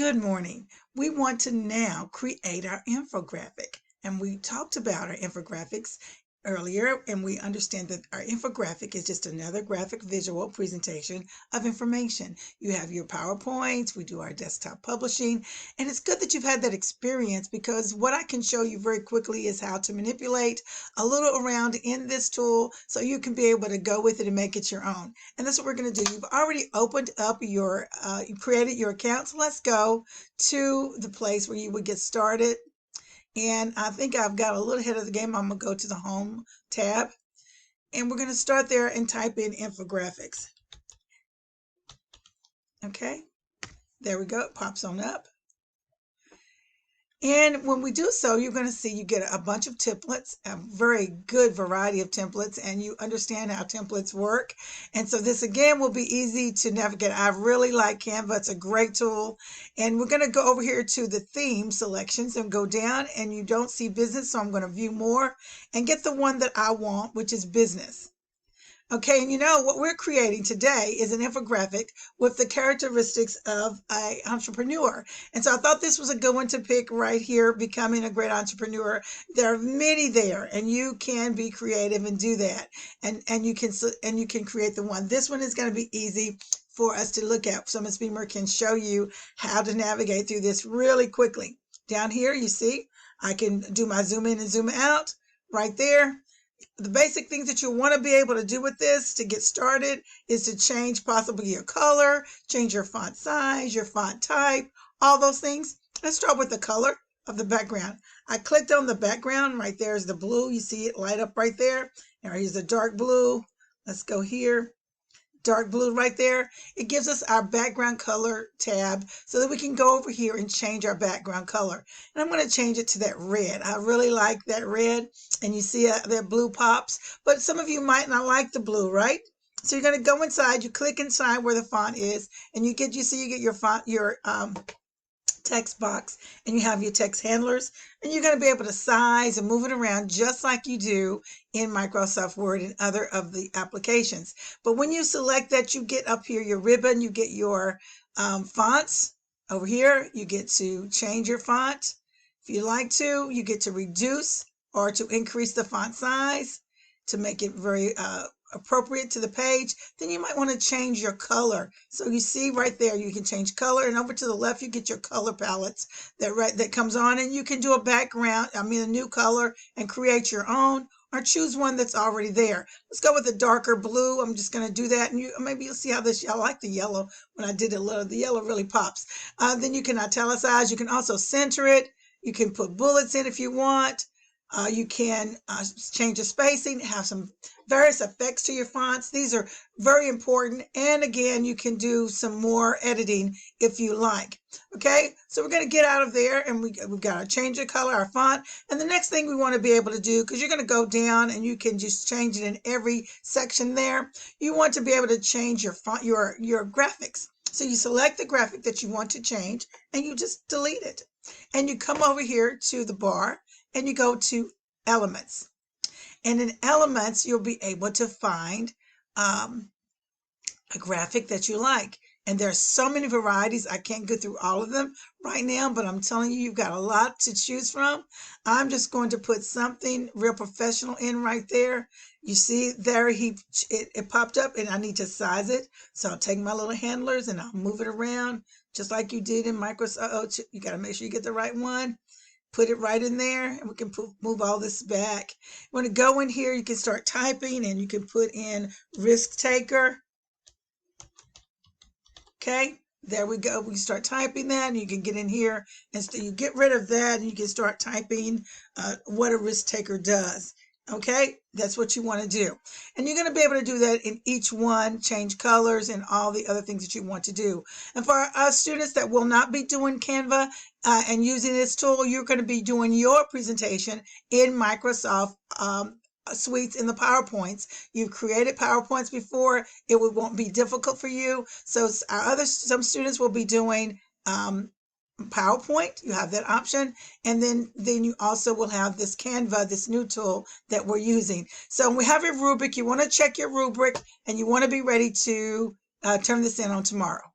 Good morning. We want to now create our infographic. And we talked about our infographics earlier, and we understand that our infographic is just another graphic visual presentation of information. You have your PowerPoints, we do our desktop publishing, and it's good that you've had that experience because what I can show you very quickly is how to manipulate a little around in this tool so you can be able to go with it and make it your own. And that's what we're going to do. You've already opened up you created your account. So let's go to the place where you would get started. And I think I've got a little ahead of the game. I'm going to go to the Home tab. And we're going to start there and type in infographics. Okay, there we go. It pops on up. And when we do so, you're going to see you get a bunch of templates, a very good variety of templates, and you understand how templates work. And so this, again, will be easy to navigate. I really like Canva. It's a great tool. And we're going to go over here to the theme selections and go down, and you don't see business, so I'm going to view more and get the one that I want, which is business. Okay, and you know what we're creating today is an infographic with the characteristics of an entrepreneur. And so I thought this was a good one to pick right here, becoming a great entrepreneur. There are many there, and you can be creative and do that. And you can create the one. This one is going to be easy for us to look at. So Ms. Beamer can show you how to navigate through this really quickly. Down here, you see, I can do my zoom in and zoom out right there. The basic things that you want to be able to do with this to get started is to change possibly your color, change your font size, your font type, all those things. Let's start with the color of the background. I clicked on the background. Right there is the blue. You see it light up right there. Now here's the dark blue. Let's go here. Dark blue right there. It gives us our background color tab so that we can go over here and change our background color. And I'm going to change it to that red. I really like that red, and you see that blue pops, but some of you might not like the blue, right? So you're going to go inside, you click inside where the font is, and you get your font, your text box, and you have your text handlers, and you're going to be able to size and move it around just like you do in Microsoft Word and other of the applications. But when you select that, you get up here your ribbon, you get your fonts over here. You get to change your font if you like to. You get to reduce or to increase the font size to make it very appropriate to the page. Then you might want to change your color. So you see right there, you can change color, and over to the left, you get your color palettes that comes on, and you can do a new color and create your own, or choose one that's already there. Let's go with the darker blue. I'm just going to do that, and maybe you'll see how I like the yellow. When I did it a little, the yellow really pops. Then you can italicize. You can also center it. You can put bullets in if you want. You can change the spacing, have some various effects to your fonts. These are very important. And again, you can do some more editing if you like. Okay, so we're going to get out of there, and we've got to change the color, our font. And the next thing we want to be able to do, because you're going to go down and you can just change it in every section there, you want to be able to change your font, your graphics. So you select the graphic that you want to change, and you just delete it. And you come over here to the bar, and you go to Elements. And in Elements, you'll be able to find a graphic that you like. And there's so many varieties. I can't go through all of them right now, but I'm telling you, you've got a lot to choose from. I'm just going to put something real professional in right there. You see there, it popped up, and I need to size it. So I'll take my little handlers and I'll move it around just like you did in Microsoft. You got to make sure you get the right one. Put it right in there, and we can move all this back. You want to go in here, you can start typing, and you can put in risk taker. Okay, there we go. We start typing that, and you can get in here, and you get rid of that, and you can start typing what a risk taker does. Okay, that's what you want to do. And you're going to be able to do that in each one, change colors and all the other things that you want to do. And for our students that will not be doing Canva and using this tool, you're going to be doing your presentation in Microsoft Suites in the PowerPoints. You've created PowerPoints before. It won't be difficult for you. So some students will be doing PowerPoint. You have that option, and then you also will have this Canva, this new tool that we're using. So we have a rubric. You want to check your rubric, and you want to be ready to turn this in on tomorrow.